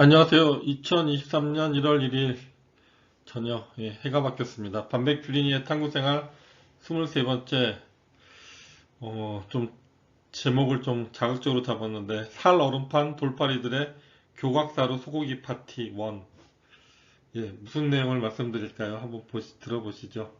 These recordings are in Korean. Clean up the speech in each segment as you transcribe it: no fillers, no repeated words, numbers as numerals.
안녕하세요. 2023년 1월 1일 저녁 해가 바뀌었습니다. 반백규린이의 탐구생활 23번째. 좀 제목을 좀 자극적으로 잡았는데, 살 얼음판 돌파리들의 교각사루 소고기 파티 1. 무슨 내용을 말씀드릴까요? 한번 들어보시죠.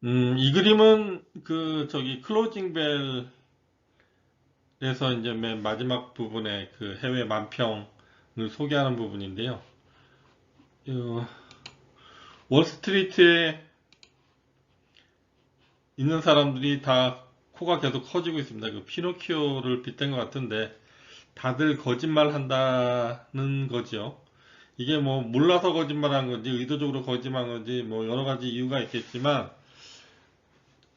이 그림은 클로징 벨에서 이제 맨 마지막 부분에 그 해외 만평을 소개하는 부분인데요. 어, 월스트리트에 있는 사람들이 다 코가 계속 커지고 있습니다. 그 피노키오를 빗댄 것 같은데 다들 거짓말 한다는 거죠. 이게 뭐 몰라서 거짓말한 건지 의도적으로 거짓말한 건지 뭐 여러 가지 이유가 있겠지만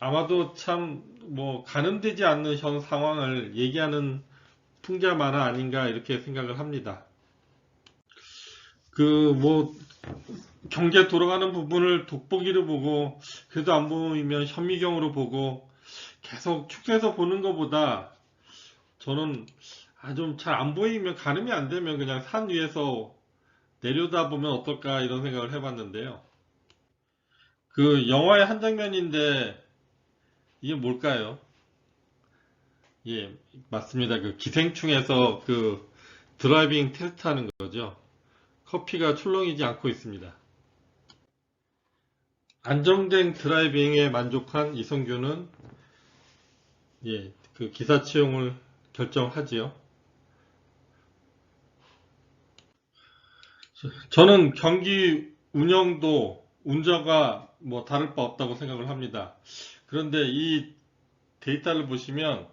아마도 참 뭐 가늠되지 않는 현 상황을 얘기하는 풍자 만화 아닌가 이렇게 생각을 합니다. 그 뭐 경제 돌아가는 부분을 돋보기로 보고 그래도 안 보이면 현미경으로 보고 계속 축소해서 보는 것보다 저는 좀 잘 안 보이면 가늠이 안 되면 그냥 산 위에서 내려다 보면 어떨까 이런 생각을 해봤는데요. 그 영화의 한 장면인데 이게 뭘까요? 예, 맞습니다. 그 기생충에서 그 드라이빙 테스트 하는 거죠. 커피가 출렁이지 않고 있습니다. 안정된 드라이빙에 만족한 이성규는 그 기사 채용을 결정하지요. 저는 경기 운영도 운전과 뭐 다를 바 없다고 생각을 합니다. 그런데 이 데이터를 보시면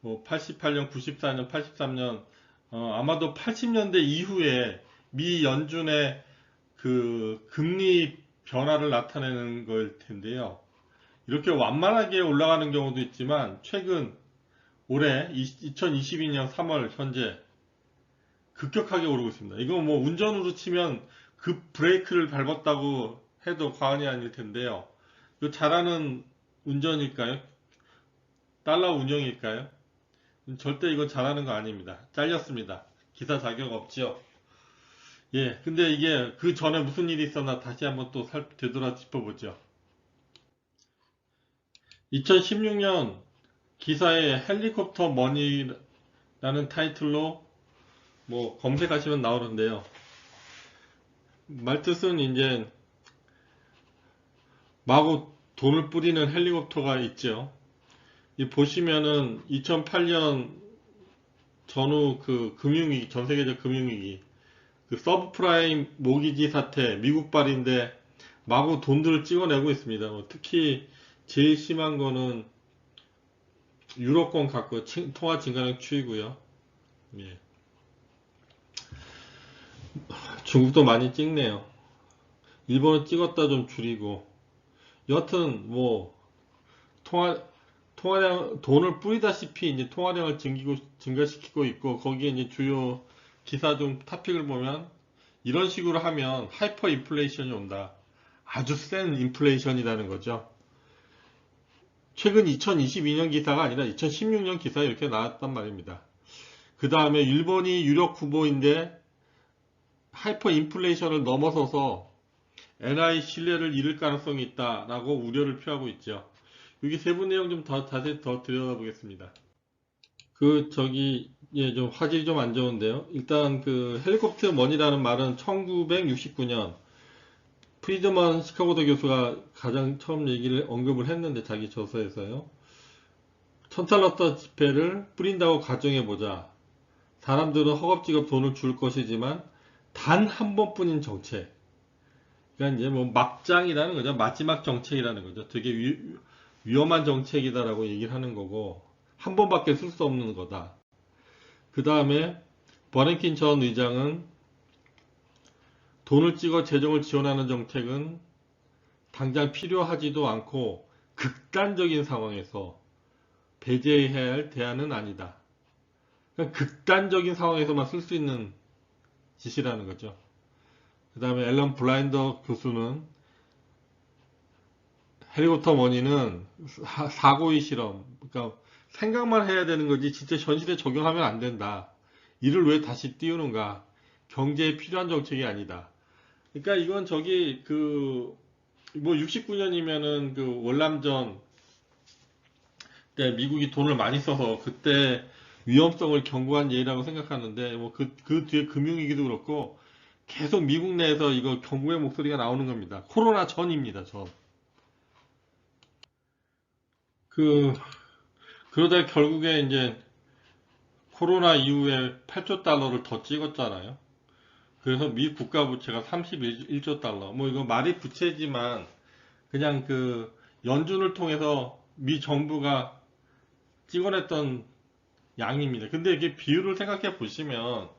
뭐 88년, 94년, 83년 아마도 80년대 이후에 미 연준의 그 금리 변화를 나타내는 걸 텐데요. 이렇게 완만하게 올라가는 경우도 있지만 최근 올해 2022년 3월 현재 급격하게 오르고 있습니다. 이거 뭐 운전으로 치면 급 브레이크를 밟았다고 해도 과언이 아닐 텐데요. 이거 잘하는 운전일까요? 달러 운영일까요? 절대 이건 잘하는 거 아닙니다. 잘렸습니다. 기사 자격 없지요. 근데 이게 그 전에 무슨 일이 있었나 다시 한번 또 되돌아 짚어보죠. 2016년 기사에 헬리콥터 머니라는 타이틀로 뭐 검색하시면 나오는데요. 말뜻은 이제 마구 돈을 뿌리는 헬리콥터가 있죠. 이 보시면은 2008년 전후 그 금융위기, 전 세계적 금융위기, 그 서브프라임 모기지 사태, 미국발인데 마구 돈들을 찍어내고 있습니다. 특히 제일 심한 거는 유로권 갖고 통화 증가량 추이고요. 예. 중국도 많이 찍네요. 일본은 찍었다 좀 줄이고. 여하튼 뭐 통화량 돈을 뿌리다시피 이제 통화량을 증가시키고 있고 거기에 이제 주요 기사 중 토픽을 보면 이런 식으로 하면 하이퍼 인플레이션이 온다. 아주 센 인플레이션이라는 거죠. 최근 2022년 기사가 아니라 2016년 기사에 이렇게 나왔단 말입니다. 그 다음에 일본이 유력 후보인데 하이퍼 인플레이션을 넘어서서 엔화의 신뢰를 잃을 가능성이 있다라고 우려를 표하고 있죠. 여기 세부 내용 좀 더 자세히 더 들여다보겠습니다. 좀 화질이 좀 안 좋은데요. 일단 그 헬리콥터 머니라는 말은 1969년 프리드먼 시카고대 교수가 가장 처음 언급을 했는데 자기 저서에서요. 천달러 지폐를 뿌린다고 가정해보자. 사람들은 허겁지겁 돈을 줄 것이지만 단 한 번뿐인 정책. 그러니까 이제 뭐 막장이라는 거죠. 마지막 정책이라는 거죠. 되게 위험한 정책이다라고 얘기를 하는 거고 한 번밖에 쓸 수 없는 거다. 그 다음에 버랭킨 전 의장은 돈을 찍어 재정을 지원하는 정책은 당장 필요하지도 않고 극단적인 상황에서 배제해야 할 대안은 아니다. 그러니까 극단적인 상황에서만 쓸 수 있는 짓이라는 거죠. 그 다음에 앨런 블라인더 교수는 헬리콥터 머니는 사고의 실험, 그러니까 생각만 해야 되는 거지 진짜 현실에 적용하면 안 된다. 이를 왜 다시 띄우는가? 경제에 필요한 정책이 아니다. 그러니까 이건 저기 뭐 69년이면은 그 월남전 때 미국이 돈을 많이 써서 그때 위험성을 경고한 예라고 생각하는데 뭐 그 뒤에 금융위기도 그렇고 계속 미국 내에서 이거 경고의 목소리가 나오는 겁니다. 코로나 전입니다, 전. 그 그러다 결국에 이제 코로나 이후에 8조 달러를 더 찍었잖아요. 그래서 미 국가 부채가 31조 달러. 뭐 이거 말이 부채지만 그냥 그 연준을 통해서 미 정부가 찍어냈던 양입니다. 근데 이게 비율을 생각해 보시면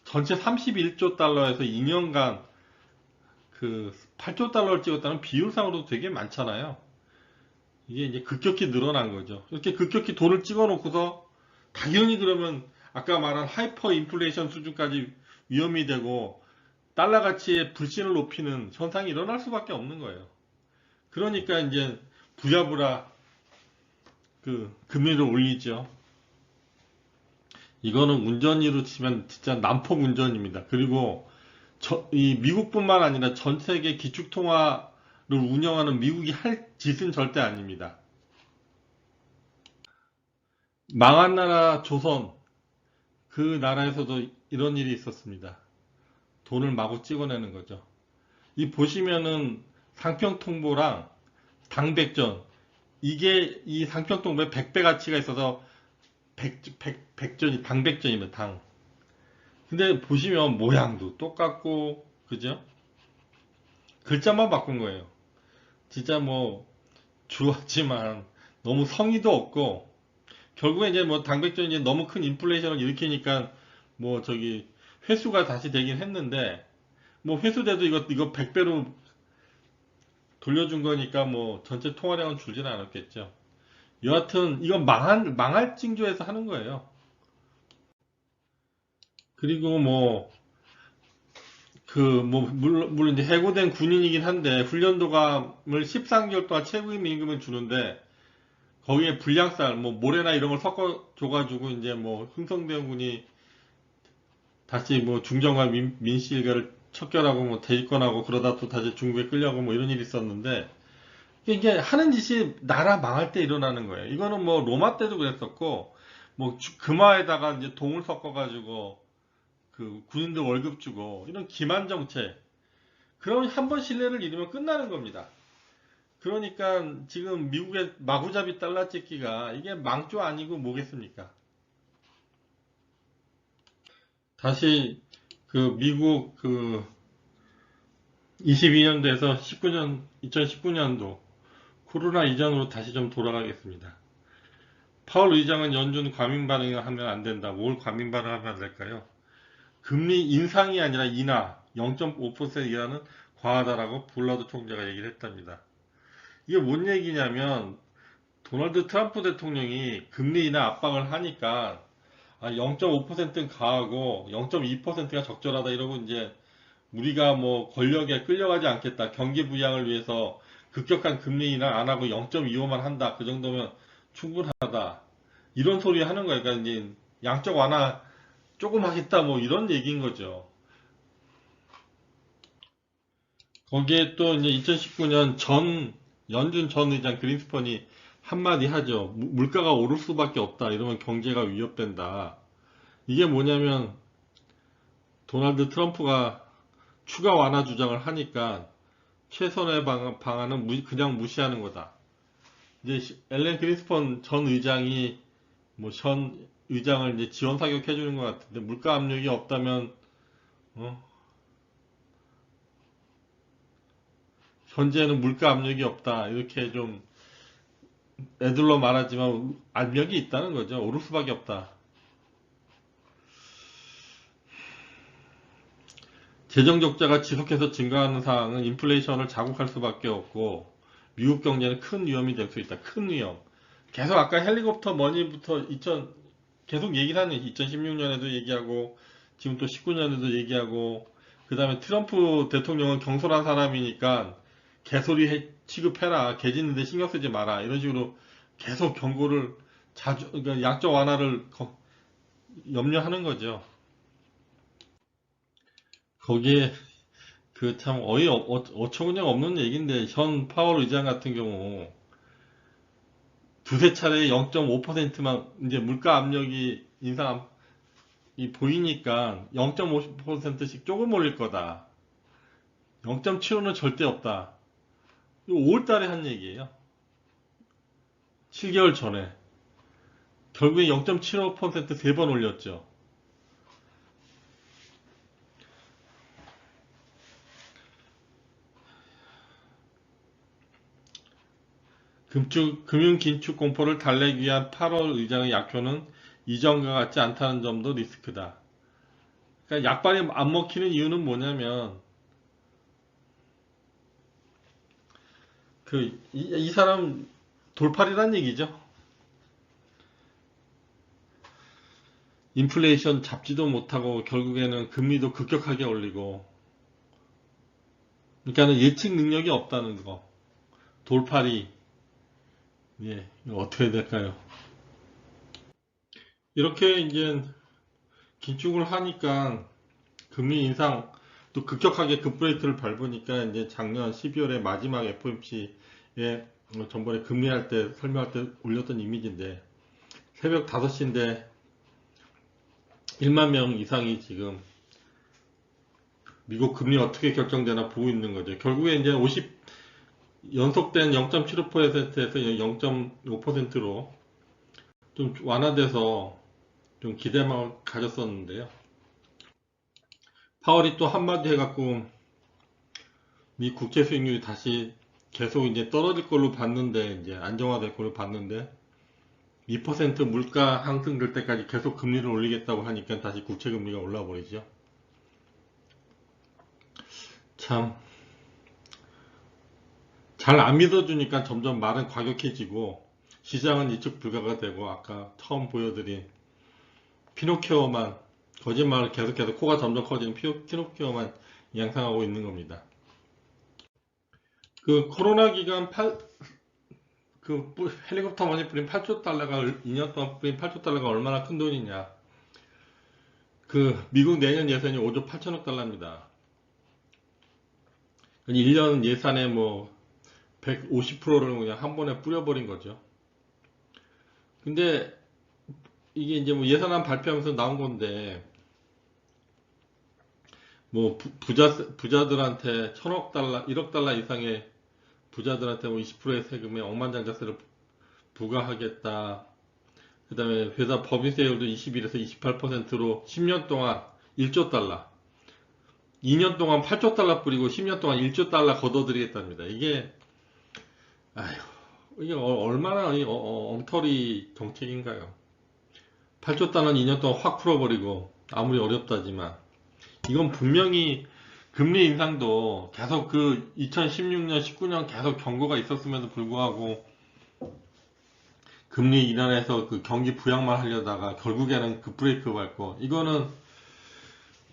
전체 31조 달러에서 2년간 그 8조 달러를 찍었다는 비율상으로도 되게 많잖아요. 이게 이제 급격히 늘어난 거죠. 이렇게 급격히 돈을 찍어 놓고서 당연히 그러면 아까 말한 하이퍼 인플레이션 수준까지 위험이 되고 달러 가치의 불신을 높이는 현상이 일어날 수밖에 없는 거예요. 그러니까 이제 부랴부랴 그 금리를 올리죠. 이거는 운전위로 치면 진짜 난폭 운전입니다. 그리고 이 미국뿐만 아니라 전 세계 기축통화를 운영하는 미국이 할 짓은 절대 아닙니다. 망한 나라 조선, 그 나라에서도 이런 일이 있었습니다. 돈을 마구 찍어내는 거죠. 이 보시면은 상평통보랑 당백전, 이게 이 상평통보에 100배 가치가 있어서 백전이 당백전이면 당. 근데 보시면 모양도 똑같고 그죠? 글자만 바꾼 거예요. 진짜 뭐 주었지만 너무 성의도 없고 결국에 이제 뭐 당백전이 이제 너무 큰 인플레이션을 일으키니까 뭐 저기 회수가 다시 되긴 했는데 뭐 회수돼도 이거 100배로 돌려준 거니까 뭐 전체 통화량은 줄지는 않았겠죠. 여하튼 이건 망할 징조에서 하는 거예요. 그리고 뭐 물론 이제 해고된 군인이긴 한데 훈련도감을 13개월 동안 최고임 임금을 주는데 거기에 불량쌀 뭐 모래나 이런 걸 섞어 줘가지고 이제 뭐 흥성대원군이 다시 뭐 중정과 민씨 일가를 척결하고 뭐 대집권하고 그러다 또 다시 중국에 끌려고 뭐 이런 일이 있었는데 이게 하는 짓이 나라 망할 때 일어나는 거예요. 이거는 뭐 로마 때도 그랬었고 뭐 금화에다가 이제 동을 섞어가지고 그 군인들 월급 주고 이런 기만 정책. 그러면 한 번 신뢰를 잃으면 끝나는 겁니다. 그러니까 지금 미국의 마구잡이 달러 찍기가 이게 망조 아니고 뭐겠습니까? 다시 그 미국 그 22년도에서 2019년도 코로나 이전으로 다시 좀 돌아가겠습니다. 파월 의장은 연준 과민 반응을 하면 안 된다. 뭘 과민 반응하면 안 될까요? 금리 인상이 아니라 인하 0.5% 이하는 과하다라고 볼라드 총재가 얘기를 했답니다. 이게 뭔 얘기냐면 도널드 트럼프 대통령이 금리 인하 압박을 하니까 0.5%는 과하고 0.2%가 적절하다 이러고 이제 우리가 뭐 권력에 끌려가지 않겠다. 경기 부양을 위해서 급격한 금리 인하 안 하고 0.25만 한다. 그 정도면 충분하다. 이런 소리 하는 거예요. 그러니까 이제 양적 완화 조금 하겠다. 뭐 이런 얘기인 거죠. 거기에 또 이제 2019년 연준 전 의장 그린스펀이 한마디 하죠. 물가가 오를 수밖에 없다. 이러면 경제가 위협된다. 이게 뭐냐면 도널드 트럼프가 추가 완화 주장을 하니까 최선의 방안은 그냥 무시하는 거다. 이제 엘렌 그린스펀 전 의장이 뭐 전 의장을 이제 지원 사격해 주는 것 같은데 물가 압력이 없다면 어? 현재는 물가 압력이 없다 이렇게 좀 애들로 말하지만 압력이 있다는 거죠. 오를 수밖에 없다. 재정 적자가 지속해서 증가하는 상황은 인플레이션을 자극할 수밖에 없고 미국 경제는 큰 위험이 될 수 있다. 큰 위험. 계속 아까 헬리콥터 머니부터 계속 얘기를 하는 2016년에도 얘기하고 지금 또 19년에도 얘기하고 그 다음에 트럼프 대통령은 경솔한 사람이니까 개소리 취급해라. 개 짖는데 신경 쓰지 마라. 이런 식으로 계속 경고를 그러니까 양적 완화를 염려하는 거죠. 거기에 그 참 어처구니가 없는 얘기인데 현 파월 의장 같은 경우 두세 차례 0.5%만 이제 물가 압력이 인상이 보이니까 0.5%씩 조금 올릴 거다. 0.75는 절대 없다. 이거 5월 달에 한 얘기예요. 7개월 전에. 결국에 0.75% 세 번 올렸죠. 금융 긴축 공포를 달래기 위한 8월 의장의 약효는 이전과 같지 않다는 점도 리스크다. 그러니까 약발이 안 먹히는 이유는 뭐냐면 이 사람 돌팔이란 얘기죠. 인플레이션 잡지도 못하고 결국에는 금리도 급격하게 올리고 그러니까는 예측 능력이 없다는 거. 돌팔이. 예, 이거 어떻게 해야 될까요? 이렇게 이제 긴축을 하니까 금리 인상 또 급격하게 급브레이크를 밟으니까 이제 작년 12월에 마지막 FOMC에 전번에 금리할 때 설명할 때 올렸던 이미지인데 새벽 5시인데 1만 명 이상이 지금 미국 금리 어떻게 결정되나 보고 있는 거죠. 결국에 이제 50 연속된 0.75%에서 0.5%로 좀 완화돼서 좀 기대감을 가졌었는데요. 파월이 또 한마디 해갖고 미 국채 수익률이 다시 계속 이제 떨어질 걸로 봤는데 이제 안정화될 걸로 봤는데 2% 물가 상승될 때까지 계속 금리를 올리겠다고 하니까 다시 국채 금리가 올라와 버리죠. 참 잘 안 믿어주니까 점점 말은 과격해지고 시장은 예측 불가가 되고 아까 처음 보여드린 피노키오만 거짓말을 계속해서 코가 점점 커지는 피노키오만 양상하고 있는 겁니다. 그 코로나 기간 헬리콥터 머니 뿌린 8조 달러가 2년 동안 뿌린 8조 달러가 얼마나 큰 돈이냐. 그 미국 내년 예산이 5조 8천억 달러입니다. 1년 예산의 뭐 150%를 그냥 한 번에 뿌려버린 거죠. 근데 이게 이제 뭐 예산안 발표하면서 나온 건데 뭐 부자들한테 1,000억 달러, 1억 달러 이상의 부자들한테 뭐 20%의 세금에 억만장자세를 부과하겠다. 그 다음에 회사 법인세율도 21에서 28%로 10년 동안 1조 달러. 2년 동안 8조 달러 뿌리고 10년 동안 1조 달러 걷어들이겠답니다. 이게 얼마나 엉터리 정책인가요? 8조 달러는 2년 동안 확 풀어버리고 아무리 어렵다지만 이건 분명히 금리 인상도 계속 그 2016년, 19년 계속 경고가 있었음에도 불구하고 금리 인하해서 그 경기 부양만 하려다가 결국에는 그 브레이크 밟고 이거는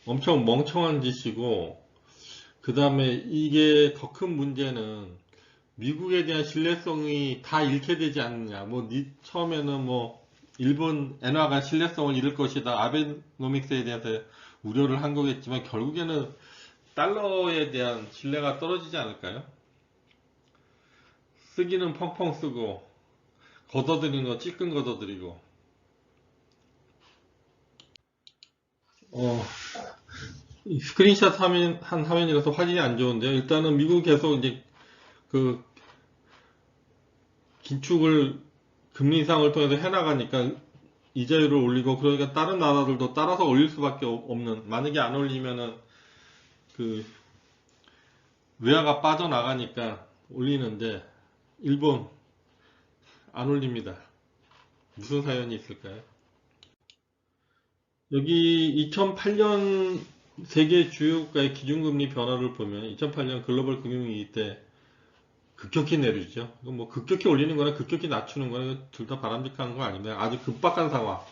엄청 멍청한 짓이고 그 다음에 이게 더 큰 문제는 미국에 대한 신뢰성이 다 잃게 되지 않느냐. 뭐 처음에는 뭐 일본 엔화가 신뢰성을 잃을 것이다. 아베노믹스에 대해서 우려를 한 거겠지만 결국에는 달러에 대한 신뢰가 떨어지지 않을까요? 쓰기는 펑펑 쓰고 걷어들이는 거 찔끔 걷어들이고 스크린샷 한 화면이라서 화질이 안 좋은데요. 일단은 미국 계속 이제 그 긴축을 금리 인상을 통해서 해나가니까 이자율을 올리고 그러니까 다른 나라들도 따라서 올릴 수밖에 없는 만약에 안 올리면은 그 외화가 빠져나가니까 올리는데 일본 안 올립니다. 무슨 사연이 있을까요? 여기 2008년 세계 주요 국가의 기준금리 변화를 보면 2008년 글로벌 금융위기 때 급격히 내리죠. 이건 뭐 급격히 올리는 거나 급격히 낮추는 거나 둘 다 바람직한 거 아닙니다. 아주 급박한 상황이나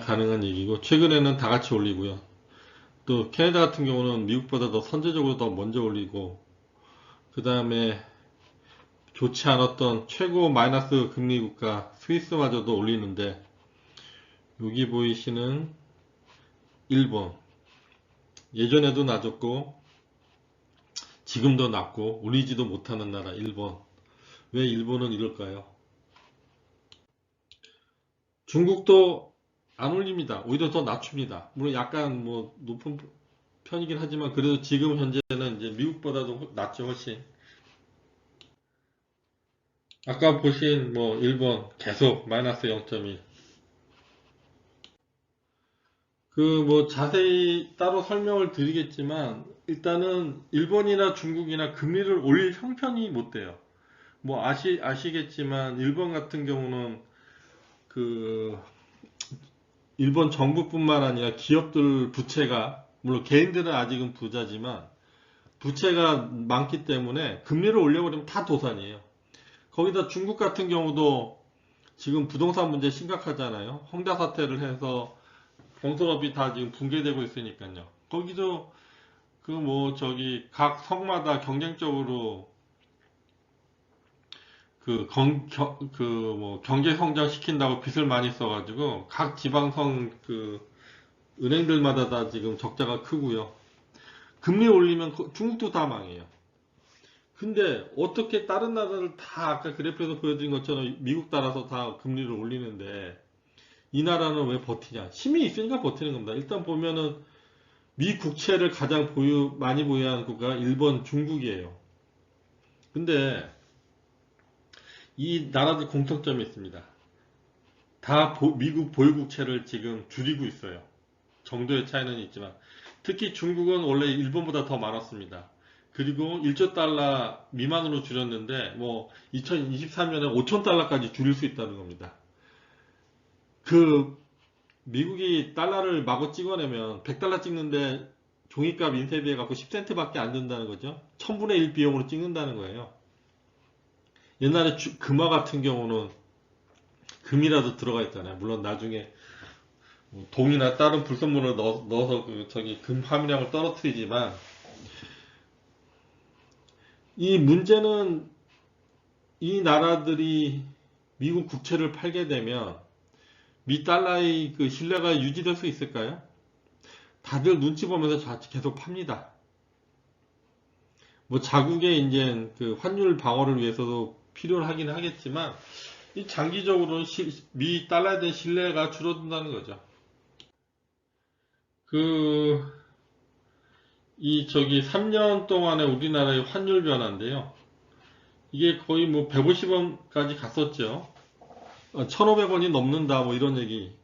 가능한 얘기고 최근에는 다 같이 올리고요. 또 캐나다 같은 경우는 미국보다 더 선제적으로 더 먼저 올리고 그 다음에 좋지 않았던 최고 마이너스 금리 국가 스위스마저도 올리는데 여기 보이시는 일본 예전에도 낮았고 지금도 낮고 울리지도 못하는 나라 일본. 왜 일본은 이럴까요? 중국도 안 올립니다. 오히려 더 낮춥니다. 물론 약간 뭐 높은 편이긴 하지만 그래도 지금 현재는 이제 미국보다도 낮죠 훨씬. 아까 보신 뭐 일본 계속 마이너스 0.1. 그 뭐 자세히 따로 설명을 드리겠지만 일단은 일본이나 중국이나 금리를 올릴 형편이 못 돼요. 뭐 아시겠지만 일본 같은 경우는 그 일본 정부뿐만 아니라 기업들 부채가 물론 개인들은 아직은 부자지만 부채가 많기 때문에 금리를 올려버리면 다 도산이에요. 거기다 중국 같은 경우도 지금 부동산 문제 심각하잖아요. 헝다 사태를 해서 건설업이 다 지금 붕괴되고 있으니까요. 거기도 그 뭐 저기 각 성마다 경쟁적으로 그 뭐 경제 성장 시킨다고 빚을 많이 써가지고 각 지방성 그 은행들마다 다 지금 적자가 크고요. 금리 올리면 중국도 다 망해요. 근데 어떻게 다른 나라를 다 아까 그래프에서 보여드린 것처럼 미국 따라서 다 금리를 올리는데 이 나라는 왜 버티냐? 힘이 있으니까 버티는 겁니다. 일단 보면은 미 국채를 가장 많이 보유하는 국가가 일본, 중국이에요. 근데 이 나라들 공통점이 있습니다. 다 미국 보유국채를 지금 줄이고 있어요. 정도의 차이는 있지만 특히 중국은 원래 일본보다 더 많았습니다. 그리고 1조 달러 미만으로 줄였는데 뭐 2023년에 5천 달러까지 줄일 수 있다는 겁니다. 그 미국이 달러를 마구 찍어내면 100달러 찍는데 종이값 인쇄비해 갖고 10센트밖에 안 든다는 거죠. 1000분의 1 비용으로 찍는다는 거예요. 옛날에 금화 같은 경우는 금이라도 들어가 있잖아요. 물론 나중에 뭐 동이나 다른 불순물을 넣어서 그 저기 금 함유량을 떨어뜨리지만 이 문제는 이 나라들이 미국 국채를 팔게 되면 미 달러의 그 신뢰가 유지될 수 있을까요? 다들 눈치 보면서 계속 팝니다. 뭐 자국의 이제 그 환율 방어를 위해서도 필요하긴 하겠지만 이 장기적으로는 미 달러에 대한 신뢰가 줄어든다는 거죠. 그 이 저기 3년 동안의 우리나라의 환율 변화인데요. 이게 거의 뭐 150원까지 갔었죠. 1,500원이 넘는다 뭐 이런 얘기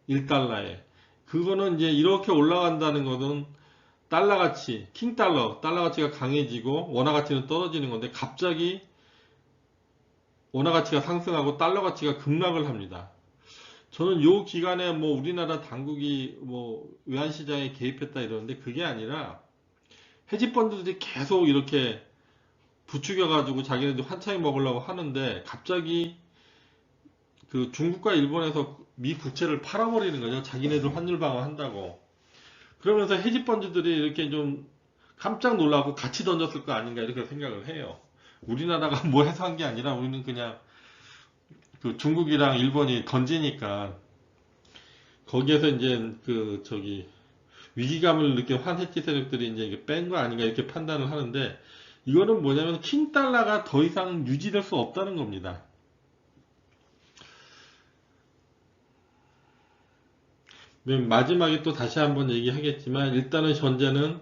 1달러에. 그거는 이제 이렇게 올라간다는 것은 달러 가치, 달러 가치가 강해지고 원화 가치는 떨어지는 건데 갑자기 원화 가치가 상승하고 달러 가치가 급락을 합니다. 저는 요 기간에 뭐 우리나라 당국이 뭐 외환시장에 개입했다 이러는데 그게 아니라 헤지펀드들이 계속 이렇게 부추겨가지고 자기네들 환차익 먹으려고 하는데 갑자기 그 중국과 일본에서 미 국채를 팔아버리는 거죠. 자기네들 환율 방어한다고. 그러면서 헤지펀드들이 이렇게 좀 깜짝 놀라고 같이 던졌을 거 아닌가 이렇게 생각을 해요. 우리나라가 뭐 해서 한 게 아니라 우리는 그냥 그 중국이랑 일본이 던지니까 거기에서 이제 그 저기 위기감을 느낀 환해지 세력들이 이제 뺀 거 아닌가 이렇게 판단을 하는데 이거는 뭐냐면 킹 달러가 더 이상 유지될 수 없다는 겁니다. 마지막에 또 다시 한번 얘기하겠지만 일단은 현재는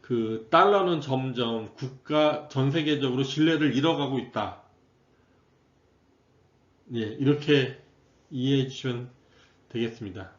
그 달러는 점점 전 세계적으로 신뢰를 잃어가고 있다. 예, 이렇게 이해해 주시면 되겠습니다.